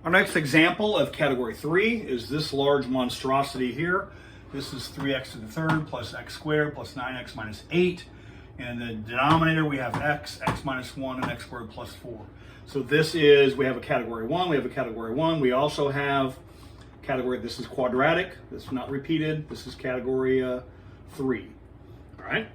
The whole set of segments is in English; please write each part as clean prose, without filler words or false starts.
Our next example of category 3 is this large monstrosity here. This is 3x to the third plus x squared plus 9x minus 8. And the denominator, we have x, x minus 1, and x squared plus 4. So this is, we have a category 1, we have a category 1. We also have category, this is quadratic, this is not repeated. This is category 3, all right?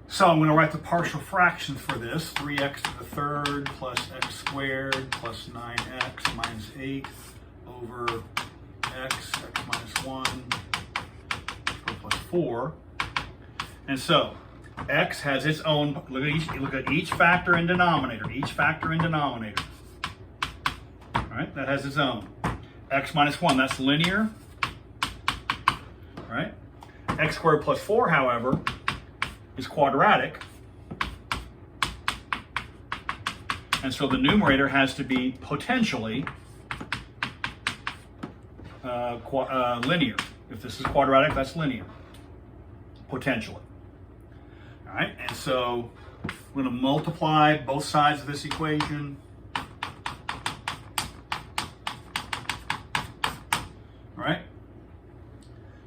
So I'm going to write the partial fractions for this. 3x to the third plus x squared plus 9x minus 8 over x, x minus 1 plus 4. And so x has its own, look at each factor and denominator, All right, that has its own. X minus 1, that's linear. All right. X squared plus 4, however, is quadratic. And so the numerator has to be potentially linear. If this is quadratic, that's linear, potentially. All right, and so we're going to multiply both sides of this equation. All right,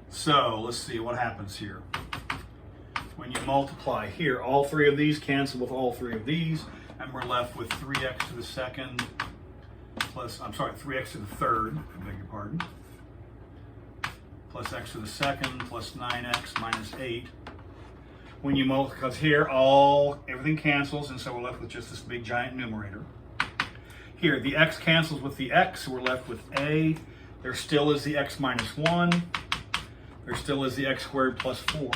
so let's see what happens here. When you multiply here, all three of these cancel with all three of these, and we're left with 3x to the second plus, 3x to the third, I beg your pardon, plus x to the second plus 9x minus 8. When you multiply, because here everything cancels, and so we're left with just this big giant numerator. Here, the x cancels with the x, so we're left with a. There still is the x minus 1. There still is the x squared plus 4.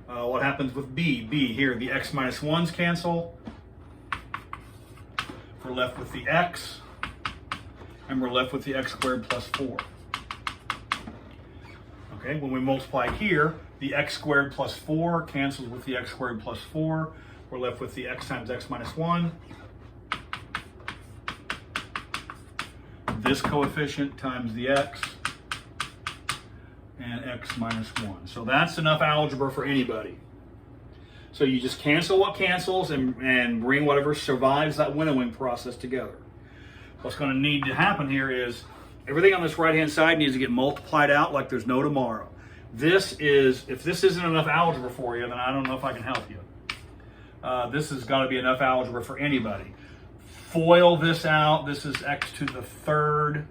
What happens with b? B, here, the x minus 1s cancel. We're left with the x, and we're left with the x squared plus 4. Okay, when we multiply here, the x squared plus 4 cancels with the x squared plus 4. We're left with the x times x minus 1. This coefficient times the x, and x minus 1. So that's enough algebra for anybody. So you just cancel what cancels and bring whatever survives that winnowing process together. What's going to need to happen here is everything on this right-hand side needs to get multiplied out like there's no tomorrow. If this isn't enough algebra for you, then I don't know if I can help you. This has got to be enough algebra for anybody. Foil this out. This is x to the third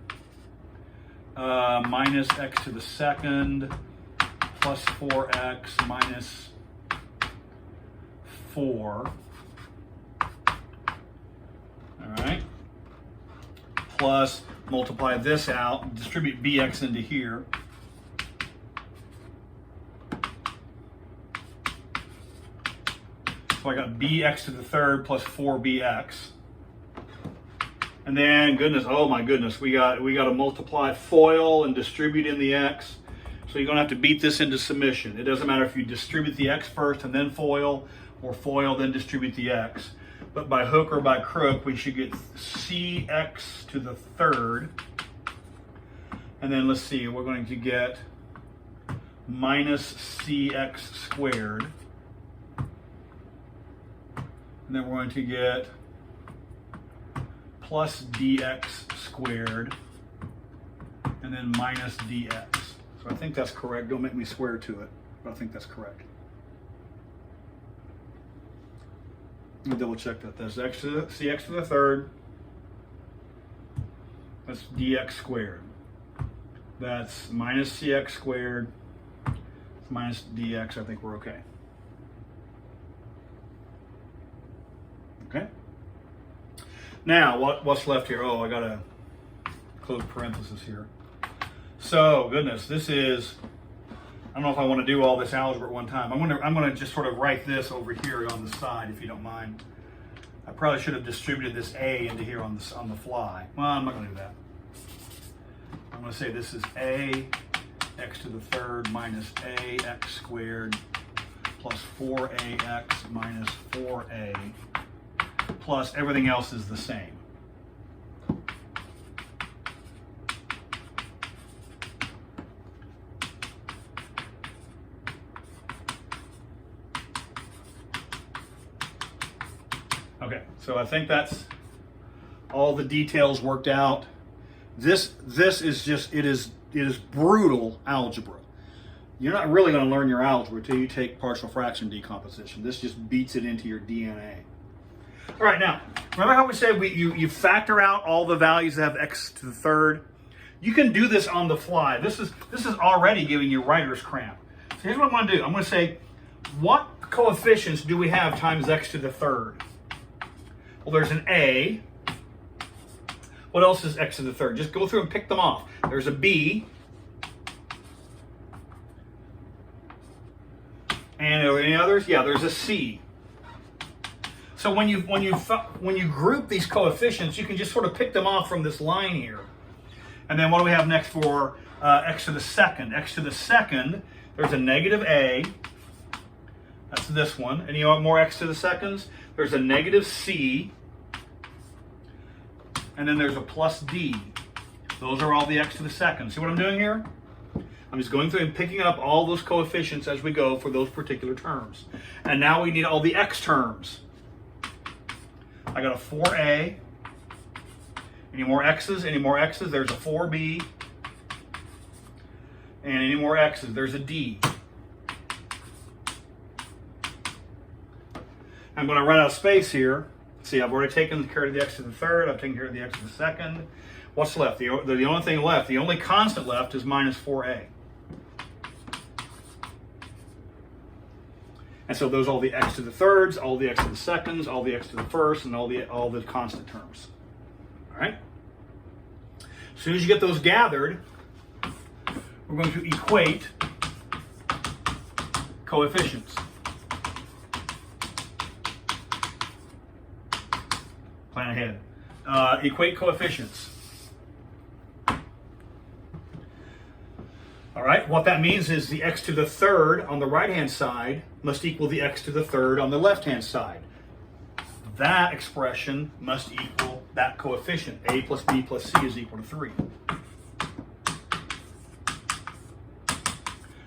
minus x to the second plus 4x minus 4. All right. Plus, multiply this out, distribute bx into here. So I got bx to the third plus 4bx. And then, oh my goodness, we got to multiply, FOIL, and distribute in the x. So you're going to have to beat this into submission. It doesn't matter if you distribute the x first and then FOIL, or FOIL then distribute the x. But by hook or by crook, we should get cx to the third. And then let's see, we're going to get minus cx squared. And then we're going to get plus dx squared, and then minus dx. So I think that's correct. Don't make me swear to it, but I think that's correct. Let me double check that. That's cx to the third. That's dx squared. That's minus cx squared. Minus dx. I think we're okay. Okay. Now, what's left here? Oh, I got to close parenthesis here. So, goodness, this is, I don't know if I want to do all this algebra at one time. I'm going to just sort of write this over here on the side, if you don't mind. I probably should have distributed this a into here on the fly. Well, I'm not going to do that. I'm going to say this is a x to the third minus a x squared plus 4ax minus 4a. Plus everything else is the same. Okay, so I think that's all the details worked out. This is just, it is brutal algebra. You're not really going to learn your algebra until you take partial fraction decomposition. This just beats it into your DNA. All right, now, remember how we said you factor out all the values that have x to the third? You can do this on the fly. This is already giving you writer's cramp. So here's what I'm going to do. I'm going to say, what coefficients do we have times x to the third? Well, there's an a. What else is x to the third? Just go through and pick them off. There's a b. And are there any others? Yeah, there's a c. So when you group these coefficients, you can just sort of pick them off from this line here. And then what do we have next for x to the second? X to the second, there's a negative a. That's this one. Any more x to the seconds? There's a negative c. And then there's a plus d. Those are all the x to the second. See what I'm doing here? I'm just going through and picking up all those coefficients as we go for those particular terms. And now we need all the x terms. I got a 4a. Any more x's? Any more x's? There's a 4b. And any more x's? There's a d. I'm going to run out of space here. See, I've already taken care of the x to the third. I've taken care of the x to the second. What's left? The only thing left, the only constant left is minus 4a. And so those are all the x to the thirds, all the x to the seconds, all the x to the first, and all the constant terms. All right? As soon as you get those gathered, we're going to equate coefficients. Plan ahead. Equate coefficients. All right, what that means is the x to the third on the right-hand side must equal the x to the third on the left-hand side. That expression must equal that coefficient. A plus b plus c is equal to 3.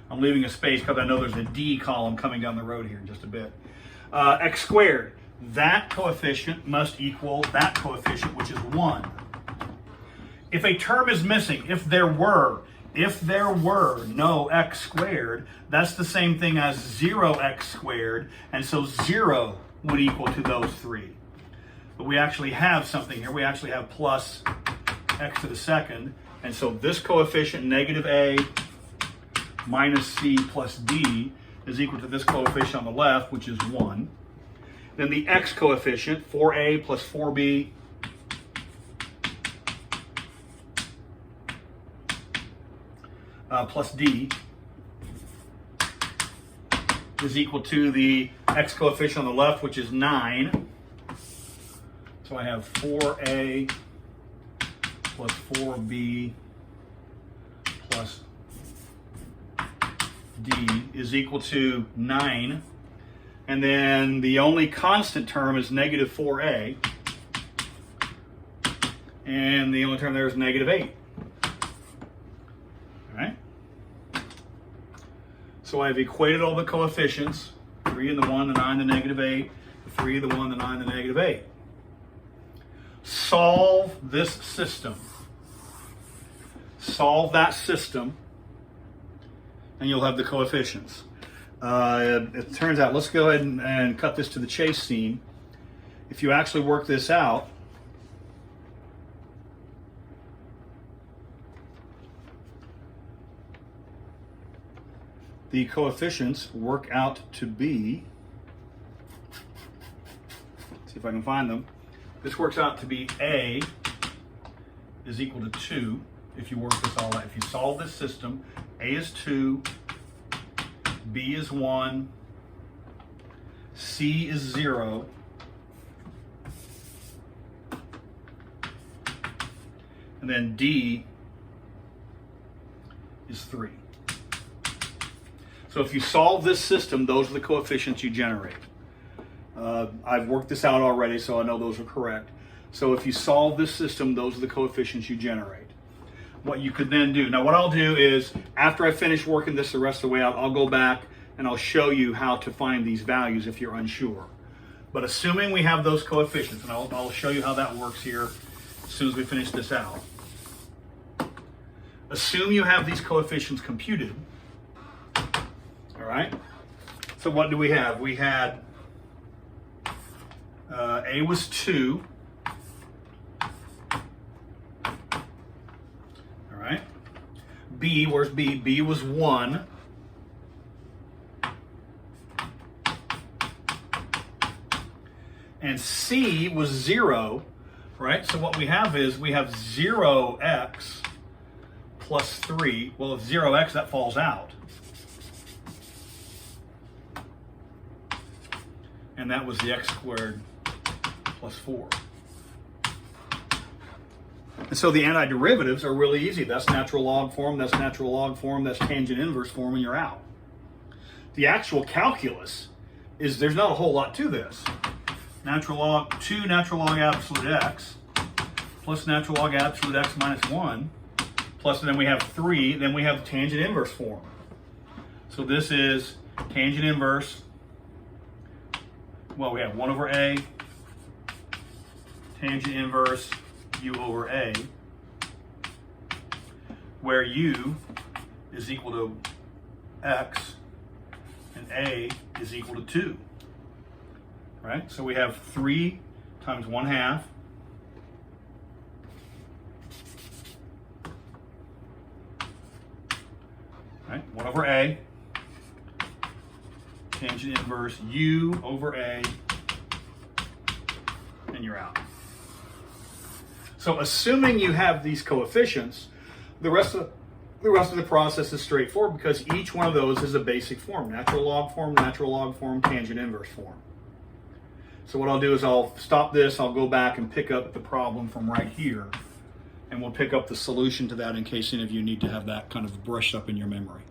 I'm leaving a space because I know there's a d column coming down the road here in just a bit. X squared. That coefficient must equal that coefficient, which is 1. If a term is missing, if there were no x squared, that's the same thing as 0x squared, and so 0 would equal to those 3. But we actually have something here. We actually have plus x to the second, and so this coefficient, negative a minus c plus d, is equal to this coefficient on the left, which is 1. Then the x coefficient, 4a plus 4b plus d, is equal to the x coefficient on the left, which is 9. So I have 4a plus 4b plus d is equal to 9. And then the only constant term is negative 4a. And the only term there is negative 8. All right? So I've equated all the coefficients. 3 and the 1, the 9, the negative 8. The 3, the 1, the 9, the negative 8. Solve this system. Solve that system. And you'll have the coefficients. It turns out, let's go ahead and cut this to the chase scene. If you actually work this out, the coefficients work out to be, let's see if I can find them. This works out to be a is equal to 2 if you work this all out. If you solve this system, a is 2, b is 1, c is 0, and then d is 3. So if you solve this system, those are the coefficients you generate. I've worked this out already, so I know those are correct. So if you solve this system, those are the coefficients you generate. What you could then do, now what I'll do is, after I finish working this the rest of the way out, I'll go back and I'll show you how to find these values if you're unsure. But assuming we have those coefficients, and I'll show you how that works here as soon as we finish this out. Assume you have these coefficients computed. All right. So what do we have? We had A was 2. All right. B, where's B? B was 1. And C was 0, right? So what we have is we have 0x plus 3. Well, if 0x, that falls out. And that was the x squared plus 4. And so the antiderivatives are really easy. That's natural log form, that's natural log form, that's tangent inverse form, and you're out. The actual calculus is there's not a whole lot to this. Natural log 2 natural log absolute x plus natural log absolute x minus 1 plus, and then we have 3, then we have the tangent inverse form. So this is tangent inverse. Well, we have 1 over a, tangent inverse u over a, where u is equal to x and a is equal to 2. Right? So we have 3 times 1/2 right? 1 over a, tangent inverse u over a, and you're out. So assuming you have these coefficients, the rest of the process is straightforward because each one of those is a basic form: natural log form, tangent inverse form. So what I'll do is I'll stop this, I'll go back and pick up the problem from right here, and we'll pick up the solution to that in case any of you need to have that kind of brushed up in your memory.